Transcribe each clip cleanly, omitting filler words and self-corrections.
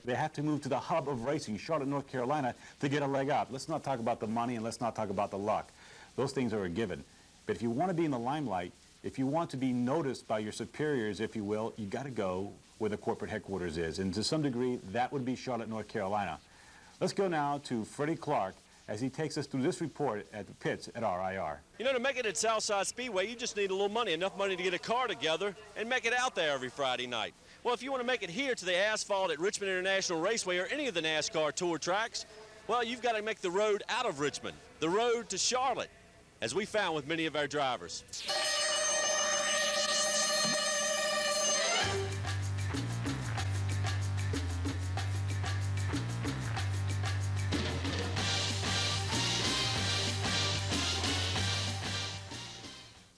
they have to move to the hub of racing, Charlotte, North Carolina, to get a leg up. Let's not talk about the money and let's not talk about the luck. Those things are a given. But if you want to be in the limelight, if you want to be noticed by your superiors, if you will, you got to go where the corporate headquarters is. And to some degree, that would be Charlotte, North Carolina. Let's go now to Freddie Clark as he takes us through this report at the pits at RIR. You know, to make it at Southside Speedway, you just need a little money, enough money to get a car together and make it out there every Friday night. Well, if you want to make it here to the asphalt at Richmond International Raceway or any of the NASCAR Tour tracks, well, you've got to make the road out of Richmond, the road to Charlotte, as we found with many of our drivers.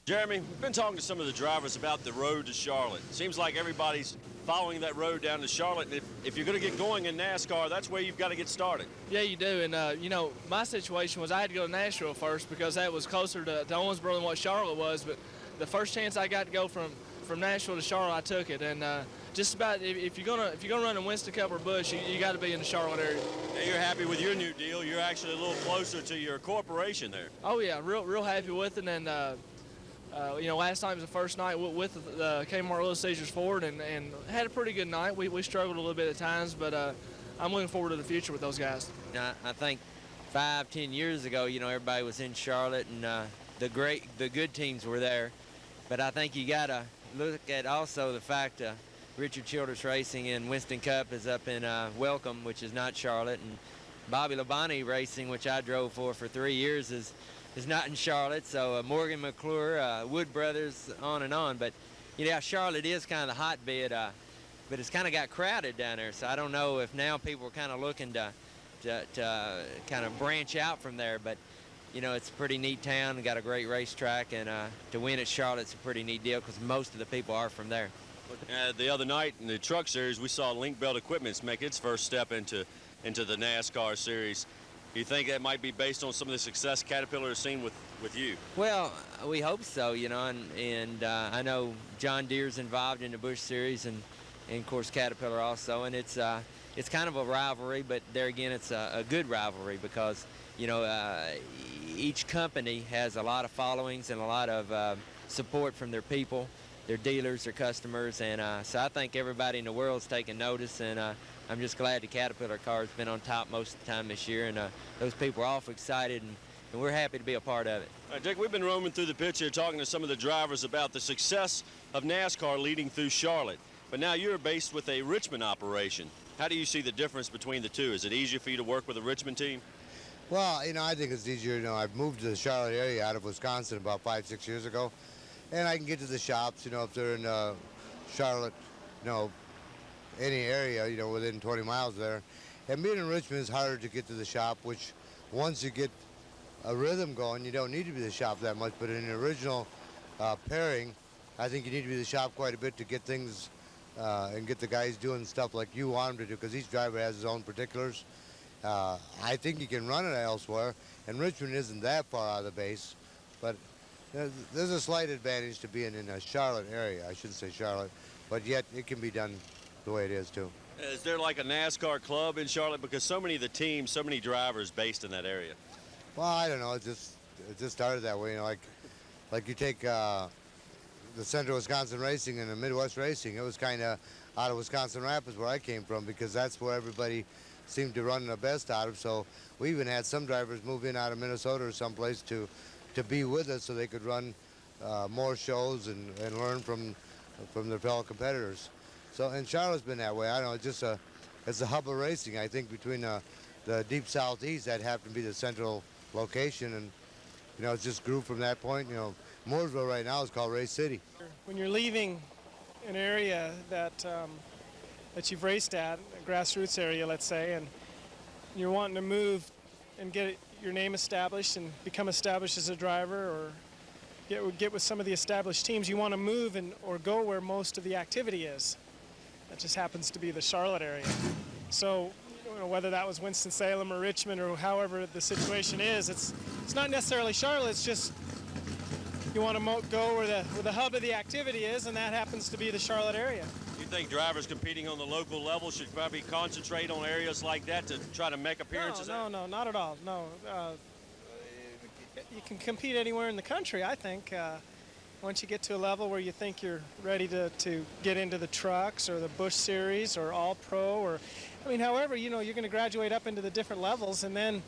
Jeremy, we've been talking to some of the drivers about the road to Charlotte. Seems like everybody's following that road down to Charlotte, and if you're going to get going in NASCAR, that's where you've got to get started. Yeah, you do, and you know, my situation was I had to go to Nashville first because that was closer to Owensboro than what Charlotte was, but the first chance I got to go from Nashville to Charlotte, I took it, and just about if you're gonna run in Winston Cup or Busch, you got to be in the Charlotte area. Now you're happy with your new deal. You're actually a little closer to your corporation there. Oh yeah, real happy with it, and you know, last night was the first night with the Kmart Little Caesars Ford, and had a pretty good night. We struggled a little bit at times, but I'm looking forward to the future with those guys. I think 5-10 years ago, you know, everybody was in Charlotte, and the good teams were there. But I think you got to look at also the fact Richard Childress Racing in Winston Cup is up in Welcome, which is not Charlotte, and Bobby Labonte Racing, which I drove for 3 years, is not in Charlotte. So Morgan McClure, Wood Brothers, on and on. But yeah, Charlotte is kind of the hotbed, but it's kind of got crowded down there. So I don't know if now people are kind of looking to kind of branch out from there. But you know, it's a pretty neat town, got a great racetrack, and to win at Charlotte's a pretty neat deal because most of the people are from there. The other night in the Truck Series, we saw Link Belt Equipment make its first step into the NASCAR Series. Do you think that might be based on some of the success Caterpillar has seen with you? Well, we hope so, you know, and I know John Deere's involved in the Busch Series, and of course Caterpillar also, and it's kind of a rivalry, but there again, it's a good rivalry because, you know, each company has a lot of followings and a lot of support from their people, their dealers, their customers, and so I think everybody in the world's taking notice, and I'm just glad the Caterpillar car's been on top most of the time this year, and those people are awful excited, and we're happy to be a part of it. All right, Dick, we've been roaming through the pits here talking to some of the drivers about the success of NASCAR leading through Charlotte, but now you're based with a Richmond operation. How do you see the difference between the two? Is it easier for you to work with a Richmond team? Well, you know, I think it's easier. You know, I've moved to the Charlotte area out of Wisconsin about 5-6 years ago, and I can get to the shops, you know, if they're in Charlotte, you know, any area, you know, within 20 miles there. And being in Richmond is harder to get to the shop, which once you get a rhythm going, you don't need to be the shop that much. But in the original pairing, I think you need to be the shop quite a bit to get things and get the guys doing stuff like you want them to do, because each driver has his own particulars. I think you can run it elsewhere, and Richmond isn't that far out of the base, but there's a slight advantage to being in a Charlotte area. I shouldn't say Charlotte, but yet it can be done the way it is too. Is there like a NASCAR club in Charlotte? Because so many of the teams, so many drivers based in that area. Well, I don't know. It just started that way. You know, like you take the Central Wisconsin Racing and the Midwest Racing. It was kind of out of Wisconsin Rapids where I came from, because that's where everybody seemed to run the best out of. So we even had some drivers move in out of Minnesota or someplace to be with us so they could run more shows and learn from their fellow competitors. So, and Charlotte's been that way. I don't know, it's a hub of racing. I think between the deep southeast, that happened to be the central location, and you know, it just grew from that point. You know, Mooresville right now is called Race City. When you're leaving an area that you've raced at, a grassroots area, let's say, and you're wanting to move and get your name established and become established as a driver, or get with some of the established teams, you want to move or go where most of the activity is. That just happens to be the Charlotte area. So, you know, whether that was Winston-Salem or Richmond or however the situation is, it's not necessarily Charlotte. It's just you want to go where the hub of the activity is, and that happens to be the Charlotte area. You think drivers competing on the local level should probably concentrate on areas like that to try to make appearances? No, not at all. No, you can compete anywhere in the country, I think. Once you get to a level where you think you're ready to get into the trucks or the Busch Series or All Pro, or, I mean, however, you know, you're going to graduate up into the different levels, and then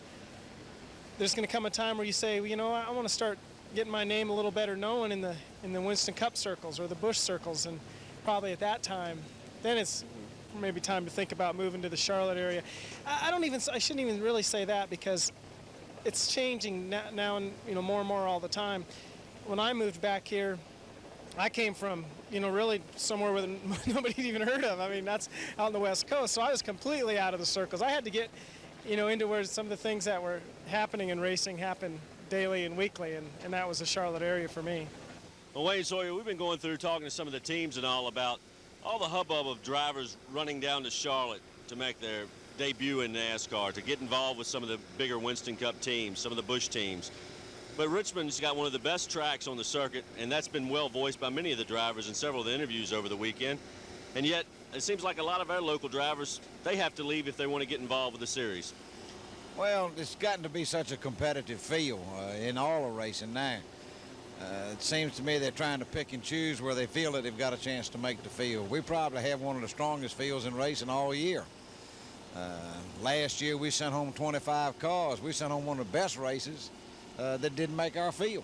there's going to come a time where you say, well, you know, I want to start getting my name a little better known in the Winston Cup circles or the Busch circles, and probably at that time, then it's maybe time to think about moving to the Charlotte area. I shouldn't even really say that, because it's changing now, and you know, more and more all the time. When I moved back here, I came from, you know, really somewhere where nobody'd even heard of. I mean, that's out on the West Coast, so I was completely out of the circles. I had to get, you know, into where some of the things that were happening in racing happen daily and weekly, and that was the Charlotte area for me. Well, Wayne Sawyer, we've been going through talking to some of the teams and all about all the hubbub of drivers running down to Charlotte to make their debut in NASCAR, to get involved with some of the bigger Winston Cup teams, some of the Busch teams. But Richmond's got one of the best tracks on the circuit, and that's been well voiced by many of the drivers in several of the interviews over the weekend. And yet, it seems like a lot of our local drivers, they have to leave if they want to get involved with the series. Well, it's gotten to be such a competitive field in all of racing now. It seems to me they're trying to pick and choose where they feel that they've got a chance to make the field. We probably have one of the strongest fields in racing all year. Last year, we sent home 25 cars. We sent home one of the best races that didn't make our field.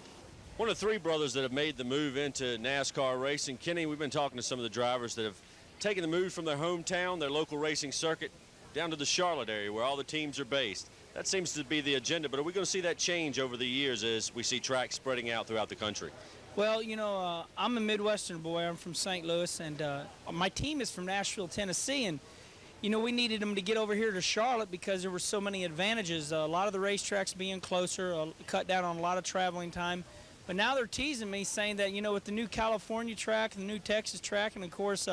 One of the three brothers that have made the move into NASCAR racing, Kenny, we've been talking to some of the drivers that have taken the move from their hometown, their local racing circuit, down to the Charlotte area where all the teams are based. That seems to be the agenda, but are we going to see that change over the years as we see tracks spreading out throughout the country? Well, you know, I'm a Midwestern boy. I'm from St. Louis, and my team is from Nashville, Tennessee, and you know, we needed them to get over here to Charlotte because there were so many advantages. A lot of the racetracks being closer, cut down on a lot of traveling time. But now they're teasing me, saying that, you know, with the new California track, the new Texas track, and of course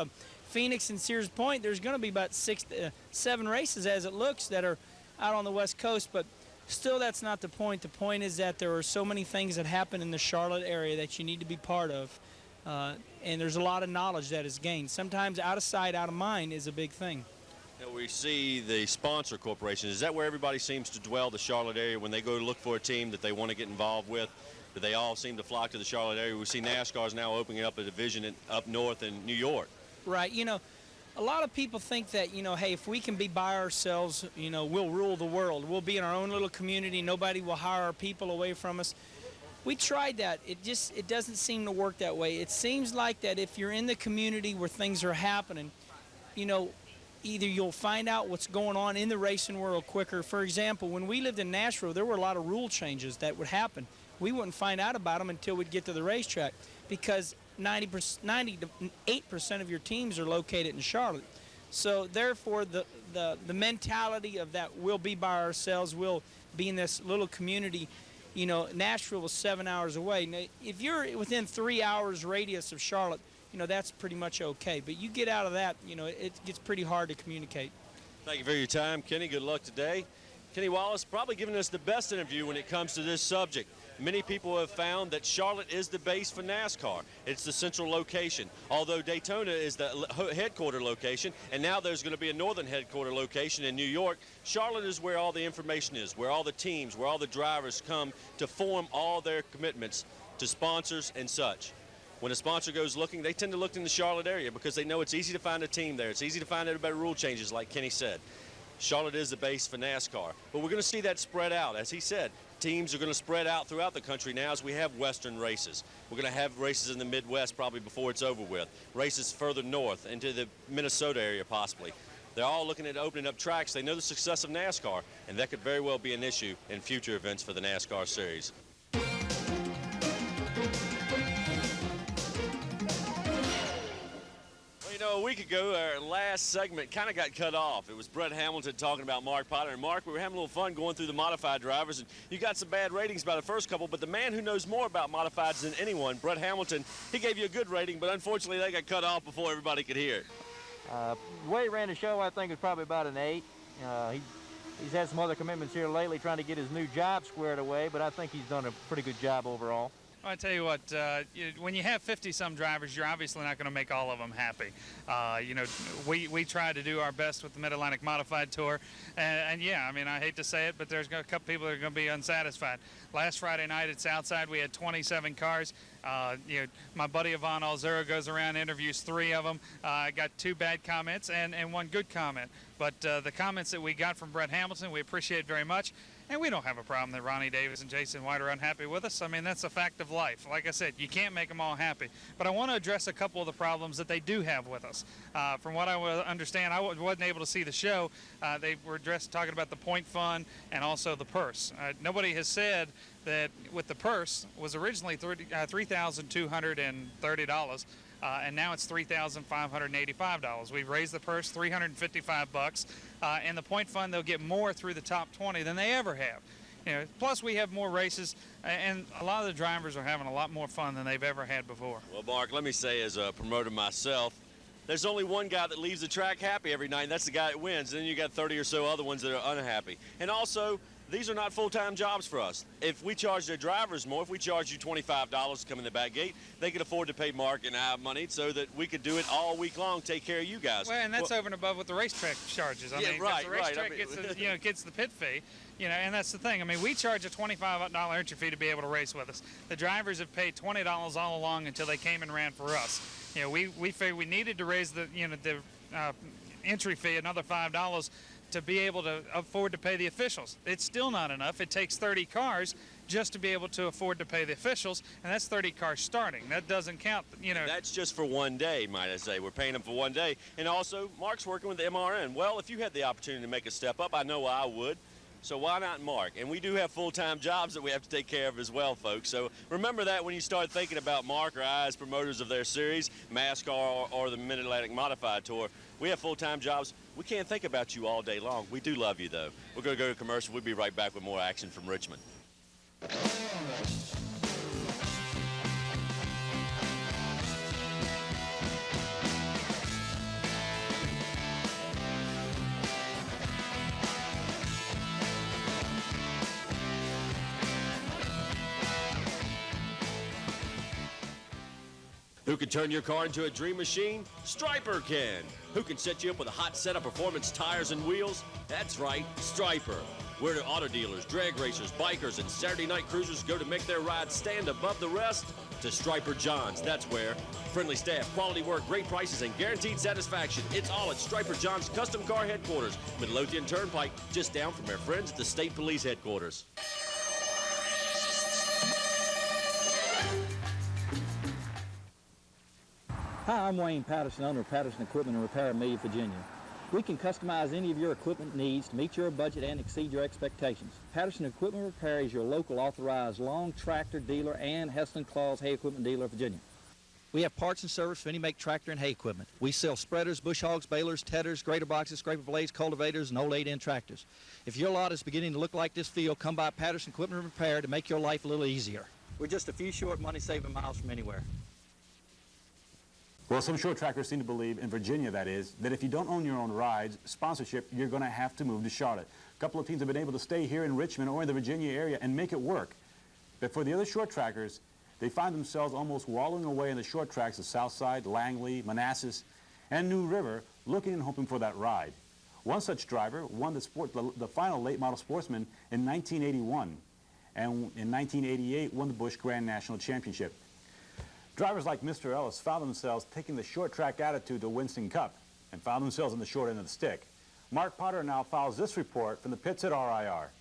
Phoenix and Sears Point, there's going to be about 7 races as it looks that are out on the West Coast. But still, that's not the point. The point is that there are so many things that happen in the Charlotte area that you need to be part of. And there's a lot of knowledge that is gained. Sometimes out of sight, out of mind is a big thing. Now we see the sponsor corporations. Is that where everybody seems to dwell, the Charlotte area, when they go to look for a team that they want to get involved with? Do they all seem to flock to the Charlotte area? We see NASCAR's now opening up a division up north in New York. Right. You know, a lot of people think that, you know, hey, if we can be by ourselves, you know, we'll rule the world. We'll be in our own little community. Nobody will hire our people away from us. We tried that. It doesn't seem to work that way. It seems like that if you're in the community where things are happening, you know, either you'll find out what's going on in the racing world quicker. For example, when we lived in Nashville, there were a lot of rule changes that would happen. We wouldn't find out about them until we'd get to the racetrack, because 98% of your teams are located in Charlotte. So therefore, the mentality of that we'll be by ourselves, we'll be in this little community. You know, Nashville was 7 hours away. Now, if you're within 3 hours radius of Charlotte, you know, that's pretty much okay. But you get out of that, you know, it gets pretty hard to communicate. Thank you for your time, Kenny. Good luck today. Kenny Wallace probably giving us the best interview when it comes to this subject. Many people have found that Charlotte is the base for NASCAR. It's the central location. Although Daytona is the headquarter location, and now there's going to be a northern headquarter location in New York, Charlotte is where all the information is, where all the teams, where all the drivers come to form all their commitments to sponsors and such. When a sponsor goes looking, they tend to look in the Charlotte area because they know it's easy to find a team there. It's easy to find out about rule changes, like Kenny said. Charlotte is the base for NASCAR. But we're going to see that spread out. As he said, teams are going to spread out throughout the country now as we have Western races. We're going to have races in the Midwest probably before it's over with. Races further north into the Minnesota area possibly. They're all looking at opening up tracks. They know the success of NASCAR, and that could very well be an issue in future events for the NASCAR series. You know, a week ago, our last segment kind of got cut off. It was Brett Hamilton talking about Mark Potter. And Mark, we were having a little fun going through the modified drivers, and you got some bad ratings by the first couple, but the man who knows more about modifieds than anyone, Brett Hamilton, he gave you a good rating, but unfortunately they got cut off before everybody could hear it. The way he ran the show, I think, was probably about an 8. He's had some other commitments here lately trying to get his new job squared away, but I think he's done a pretty good job overall. I tell you what, when you have 50-some drivers, you're obviously not going to make all of them happy. We try to do our best with the Mid-Atlantic Modified Tour, and yeah, I mean, I hate to say it, but there's a couple people that are going to be unsatisfied. Last Friday night at Southside, we had 27 cars. My buddy Ivan Alzura goes around and interviews 3 of them. I got 2 bad comments and 1 good comment. But the comments that we got from Brett Hamilton, we appreciate very much. And we don't have a problem that Ronnie Davis and Jason White are unhappy with us. I mean, that's a fact of life. Like I said, you can't make them all happy. But I want to address a couple of the problems that they do have with us. From what I understand, I wasn't able to see the show. They were talking about the point fund and also the purse. Nobody has said that with the purse was originally $3,230. And now it's $3,585. We've raised the purse $355, and the point fund, they'll get more through the top 20 than they ever have. Plus we have more races, and a lot of the drivers are having a lot more fun than they've ever had before. Well, Mark, let me say, as a promoter myself, there's only one guy that leaves the track happy every night, and that's the guy that wins. And then you got 30 or so other ones that are unhappy. And also, these are not full-time jobs for us. If we charge their drivers more, if we charge you $25 to come in the back gate, they could afford to pay Mark and I money so that we could do it all week long, take care of you guys. Well, and that's over and above what the racetrack charges. I mean, right, the racetrack right. gets the pit fee, and that's the thing. I mean, we charge a $25 entry fee to be able to race with us. The drivers have paid $20 all along until they came and ran for us. We figured we needed to raise the entry fee another $5 to be able to afford to pay the officials. It's still not enough. It takes 30 cars just to be able to afford to pay the officials, and that's 30 cars starting. That doesn't count, That's just for one day, might I say. We're paying them for one day. And also, Mark's working with the MRN. Well, if you had the opportunity to make a step up, I know I would. So why not Mark? And we do have full-time jobs that we have to take care of as well, folks. So remember that when you start thinking about Mark or I as promoters of their series, NASCAR or the Mid-Atlantic Modified Tour. We have full-time jobs. We can't think about you all day long. We do love you, though. We're going to go to commercial. We'll be right back with more action from Richmond. Who can turn your car into a dream machine? Striper can. Who can set you up with a hot set of performance tires and wheels? That's right, Striper. Where do auto dealers, drag racers, bikers, and Saturday night cruisers go to make their rides stand above the rest? To Striper John's, that's where. Friendly staff, quality work, great prices, and guaranteed satisfaction. It's all at Striper John's Custom Car Headquarters, Midlothian Turnpike, just down from our friends at the State Police Headquarters. Hi, I'm Wayne Patterson, owner of Patterson Equipment and Repair in Amelia, Virginia. We can customize any of your equipment needs to meet your budget and exceed your expectations. Patterson Equipment Repair is your local authorized long tractor dealer and Heston Claus hay equipment dealer of Virginia. We have parts and service for any make tractor and hay equipment. We sell spreaders, bush hogs, balers, tedders, grater boxes, scraper blades, cultivators, and old 8-end tractors. If your lot is beginning to look like this field, come by Patterson Equipment Repair to make your life a little easier. We're just a few short money-saving miles from anywhere. Well, some short trackers seem to believe, in Virginia that is, that if you don't own your own rides, sponsorship, you're going to have to move to Charlotte. A couple of teams have been able to stay here in Richmond or in the Virginia area and make it work. But for the other short trackers, they find themselves almost wallowing away in the short tracks of Southside, Langley, Manassas, and New River, looking and hoping for that ride. One such driver won the final late model sportsman in 1981, and in 1988 won the Busch Grand National Championship. Drivers like Mr. Ellis found themselves taking the short track attitude to Winston Cup and found themselves on the short end of the stick. Mark Potter now follows this report from the pits at RIR.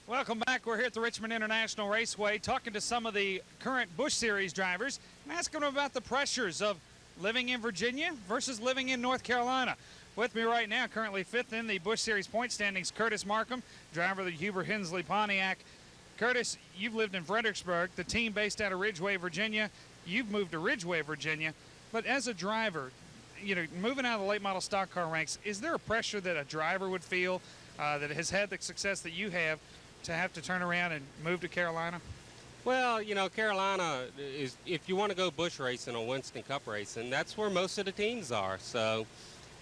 Welcome back. We're here at the Richmond International Raceway talking to some of the current Busch Series drivers and asking them about the pressures of living in Virginia versus living in North Carolina. With me right now, currently 5th in the Busch Series point standings, Curtis Markham, driver of the Huber Hensley Pontiac. Curtis, you've lived in Fredericksburg, the team based out of Ridgeway, Virginia. You've moved to Ridgeway, Virginia. But as a driver, moving out of the late model stock car ranks, is there a pressure that a driver would feel that has had the success that you have to turn around and move to Carolina? Well, Carolina is, if you want to go Busch racing or Winston Cup racing, that's where most of the teams are. So,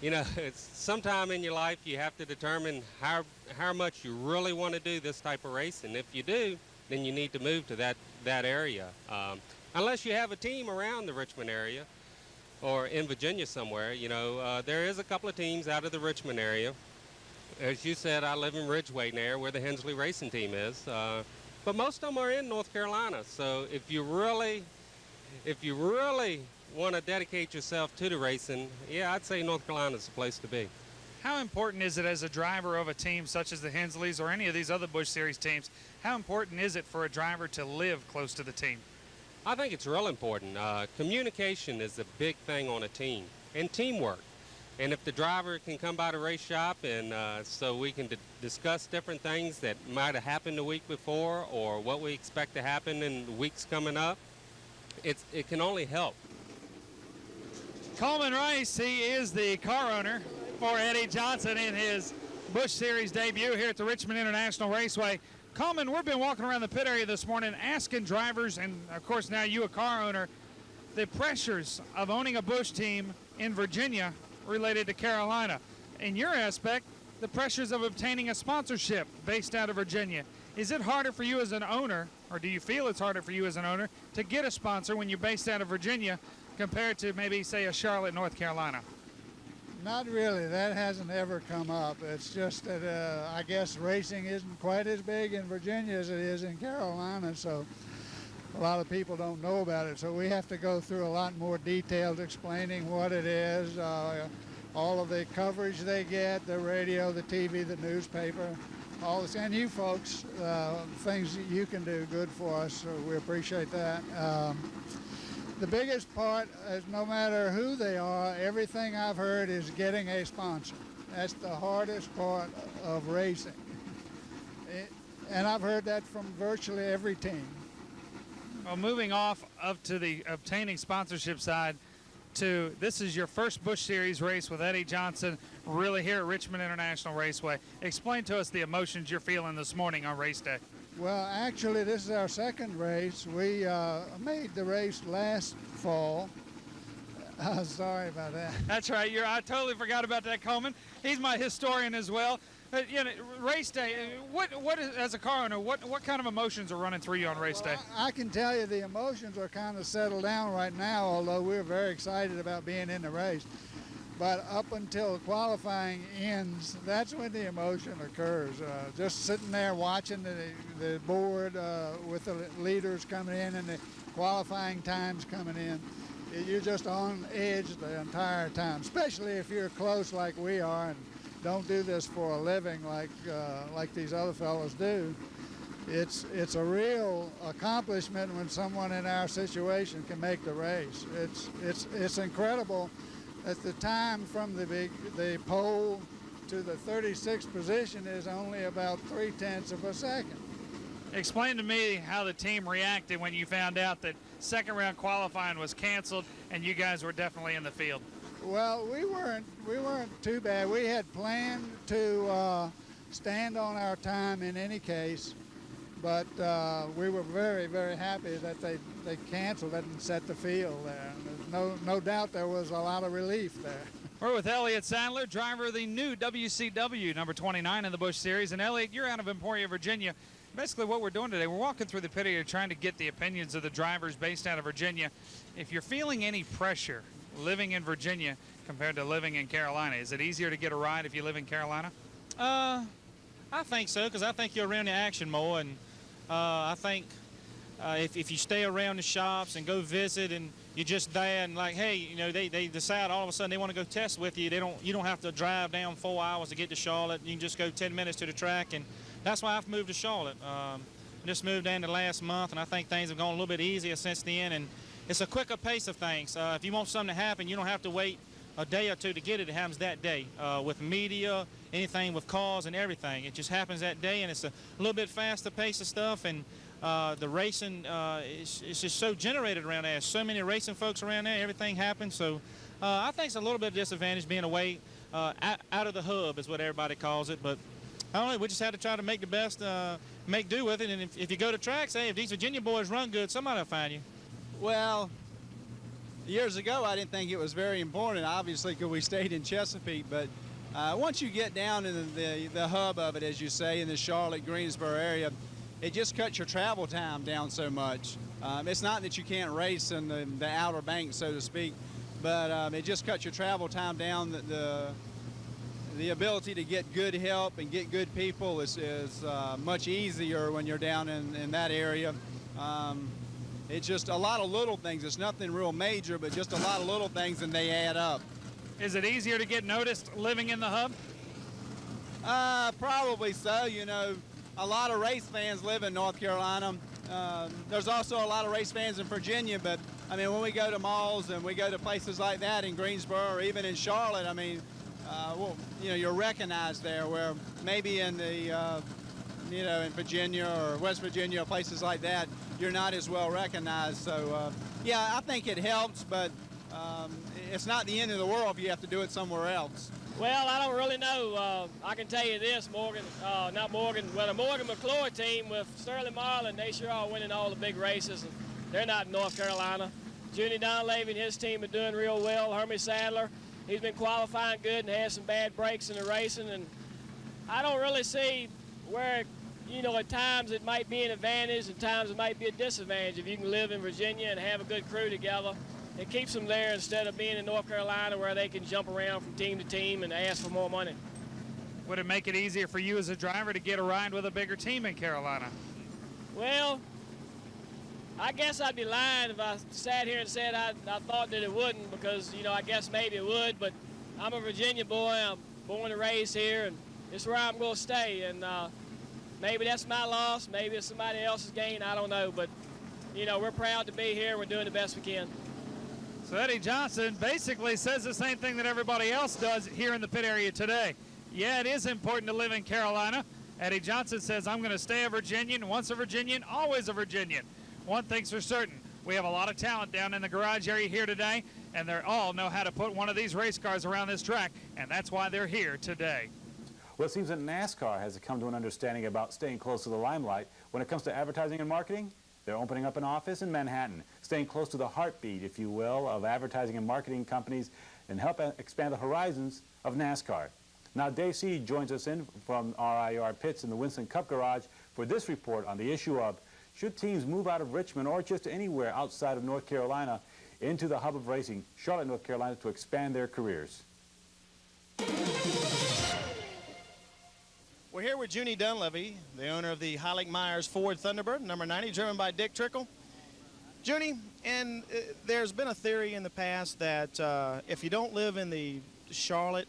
you know, it's sometime in your life you have to determine how much you really want to do this type of race, and if you do, then you need to move to that area. Unless you have a team around the Richmond area or in Virginia somewhere, you know, there is a couple of teams out of the Richmond area. As you said, I live in Ridgeway there, where the Hensley Racing team is. But most of them are in North Carolina. So if you really want to dedicate yourself to the racing, yeah, I'd say North Carolina is the place to be. How important is it as a driver of a team such as the Hensleys or any of these other Busch Series teams, how important is it for a driver to live close to the team? I think it's real important. Communication is a big thing on a team, and teamwork. And if the driver can come by the race shop and so we can discuss different things that might have happened the week before or what we expect to happen in the weeks coming up, it can only help. Coleman Rice, he is the car owner for Eddie Johnson in his Busch Series debut here at the Richmond International Raceway. Coleman, we've been walking around the pit area this morning asking drivers, and of course now you a car owner, the pressures of owning a Busch team in Virginia related to Carolina. In your aspect, the pressures of obtaining a sponsorship based out of Virginia. Is it harder for you as an owner, or do you feel it's harder for you as an owner, to get a sponsor when you're based out of Virginia compared to maybe, say, a Charlotte, North Carolina? Not really. That hasn't ever come up. It's just that I guess racing isn't quite as big in Virginia as it is in Carolina, so a lot of people don't know about it. So we have to go through a lot more details explaining what it is, all of the coverage they get, the radio, the TV, the newspaper, all this. And you folks, things that you can do good for us, so we appreciate that. The biggest part is no matter who they are, everything I've heard is getting a sponsor. That's the hardest part of racing. And I've heard that from virtually every team. Well, moving off up to the obtaining sponsorship side to this is your first Busch Series race with Eddie Johnson really here at Richmond International Raceway. Explain to us the emotions you're feeling this morning on race day. Well, actually, this is our second race. We made the race last fall. Sorry about that. That's right. I totally forgot about that, Coleman. He's my historian as well. You know, race day, what is, as a car owner, what kind of emotions are running through you on race day? I can tell you the emotions are kind of settled down right now, although we're very excited about being in the race. But up until qualifying ends, that's when the emotion occurs. Just sitting there watching the board with the leaders coming in and the qualifying times coming in, you're just on edge the entire time, especially if you're close like we are and don't do this for a living like these other fellows do. It's a real accomplishment when someone in our situation can make the race. It's incredible. At the time from the pole to the 36th position is only about 0.3 of a second. Explain to me how the team reacted when you found out that second round qualifying was canceled and you guys were definitely in the field. Well, we weren't too bad. We had planned to stand on our time in any case, but we were very, very happy that they canceled it and set the field there. There's no doubt there was a lot of relief there. We're with Elliott Sandler, driver of the new WCW number 29 in the Busch Series. And Elliott, you're out of Emporia, Virginia. Basically what we're doing today, we're walking through the pit area trying to get the opinions of the drivers based out of Virginia. If you're feeling any pressure living in Virginia compared to living in Carolina, is it easier to get a ride if you live in Carolina? I think so, because I think you're around the action more, and I think if you stay around the shops and go visit and you're just there and like, hey, you know, they decide all of a sudden they want to go test with you. You don't have to drive down 4 hours to get to Charlotte. You can just go 10 minutes to the track, and that's why I've moved to Charlotte. I just moved in the last month, and I think things have gone a little bit easier since then, and it's a quicker pace of things. If you want something to happen, you don't have to wait a day or two to get it. It happens that day. With media, anything with cars and everything, it just happens that day, and it's a little bit faster pace of stuff. And the racing it's just so generated around there. There's so many racing folks around there. Everything happens. So I think it's a little bit of disadvantage being away out of the hub is what everybody calls it. But I don't know. We just had to try to make the best, make do with it. And if you go to tracks, hey, if these Virginia boys run good, somebody will find you. Well, years ago, I didn't think it was very important, obviously, because we stayed in Chesapeake. But once you get down in the hub of it, as you say, in the Charlotte, Greensboro area, it just cuts your travel time down so much. It's not that you can't race in the Outer Banks, so to speak, but it just cuts your travel time down. The ability to get good help and get good people is much easier when you're down in that area. It's just a lot of little things. It's nothing real major, but just a lot of little things, and they add up. Is it easier to get noticed living in the hub? Probably so. You know, a lot of race fans live in North Carolina. There's also a lot of race fans in Virginia, but I mean, when we go to malls and we go to places like that in Greensboro or even in Charlotte, I mean, well, you know, you're recognized there, where maybe in the you know, in Virginia or West Virginia or places like that, you're not as well recognized. So, yeah, I think it helps, but it's not the end of the world if you have to do it somewhere else. Well, I don't really know. I can tell you this, Morgan, not Morgan, well, the Morgan McClure team with Sterling Marlin, they sure are winning all the big races, and they're not in North Carolina. Junie Donlavey and his team are doing real well. Hermie Sadler, he's been qualifying good and had some bad breaks in the racing, and I don't really see where, you know, at times it might be an advantage, and times it might be a disadvantage if you can live in Virginia and have a good crew together. It keeps them there instead of being in North Carolina where they can jump around from team to team and ask for more money. Would it make it easier for you as a driver to get a ride with a bigger team in Carolina? Well, I guess I'd be lying if I sat here and said I thought that it wouldn't, because, you know, I guess maybe it would, but I'm a Virginia boy. I'm born and raised here, and it's where I'm going to stay. And maybe that's my loss. Maybe it's somebody else's gain. I don't know. But, you know, we're proud to be here. We're doing the best we can. So Eddie Johnson basically says the same thing that everybody else does here in the pit area today. Yeah, it is important to live in Carolina. Eddie Johnson says, I'm going to stay a Virginian. Once a Virginian, always a Virginian. One thing's for certain. We have a lot of talent down in the garage area here today, and they all know how to put one of these race cars around this track, and that's why they're here today. Well, it seems that NASCAR has come to an understanding about staying close to the limelight. When it comes to advertising and marketing, they're opening up an office in Manhattan, staying close to the heartbeat, if you will, of advertising and marketing companies, and help expand the horizons of NASCAR. Now, Dave C. joins us in from RIR Pits in the Winston Cup Garage for this report on the issue of should teams move out of Richmond or just anywhere outside of North Carolina into the hub of racing, Charlotte, North Carolina, to expand their careers. We're here with Junie Donlavey, the owner of the Heilig Myers Ford Thunderbird, number 90, driven by Dick Trickle. Junie, and there's been a theory in the past that if you don't live in the Charlotte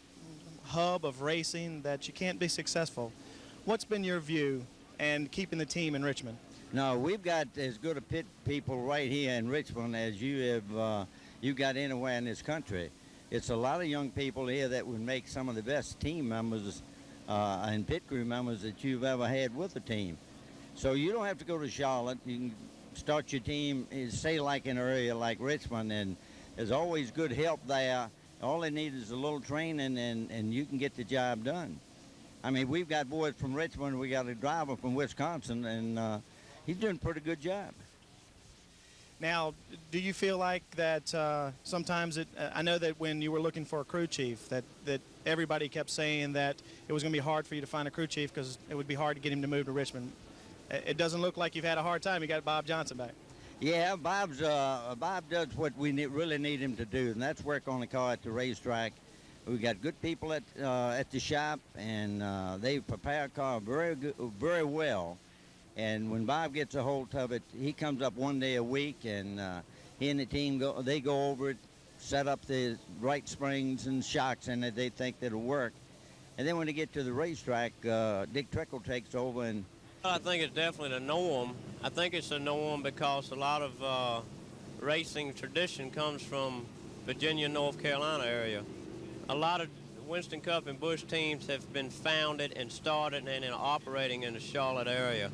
hub of racing, that you can't be successful. What's been your view and keeping the team in Richmond? No, we've got as good a pit people right here in Richmond as you've got anywhere in this country. It's a lot of young people here that would make some of the best team members and pit crew members that you've ever had with the team. So you don't have to go to Charlotte. You can start your team, say like in an area like Richmond, and there's always good help there. All they need is a little training, and you can get the job done. I mean, we've got boys from Richmond. We got a driver from Wisconsin, and he's doing a pretty good job. Now, do you feel like that sometimes I know that when you were looking for a crew chief, that everybody kept saying that it was going to be hard for you to find a crew chief because it would be hard to get him to move to Richmond. It doesn't look like you've had a hard time. You got Bob Johnson back. Yeah, Bob does what we really need him to do, and that's work on the car at the racetrack. We got good people at the shop, and they prepare a car very well. And when Bob gets a hold of it, he comes up one day a week, and he and the team go over it, set up the right springs and shocks in it. They think that'll work. And then when they get to the racetrack, Dick Trickle takes over. And I think it's definitely the norm. I think it's the norm because a lot of racing tradition comes from Virginia, North Carolina area. A lot of Winston Cup and Busch teams have been founded and started and are operating in the Charlotte area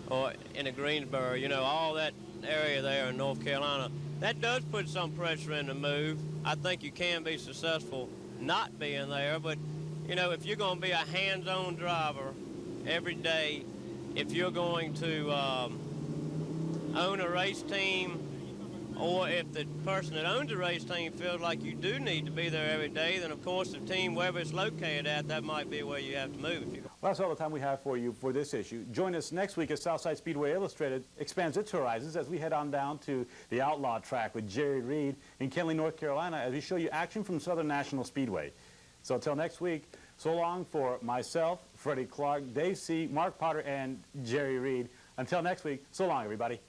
or in the Greensboro, you know, all that area there in North Carolina. That does put some pressure in the move. I think you can be successful not being there, but, you know, if you're going to be a hands-on driver every day, if you're going to own a race team Or if the person that owns the race team feels like you do need to be there every day, then of course the team, wherever it's located at, that might be where you have to move. Well, that's all the time we have for you for this issue. Join us next week as Southside Speedway Illustrated expands its horizons as we head on down to the Outlaw Track with Jerry Reed in Kenly, North Carolina, as we show you action from Southern National Speedway. So until next week, so long for myself, Freddie Clark, Dave C., Mark Potter, and Jerry Reed. Until next week, so long, everybody.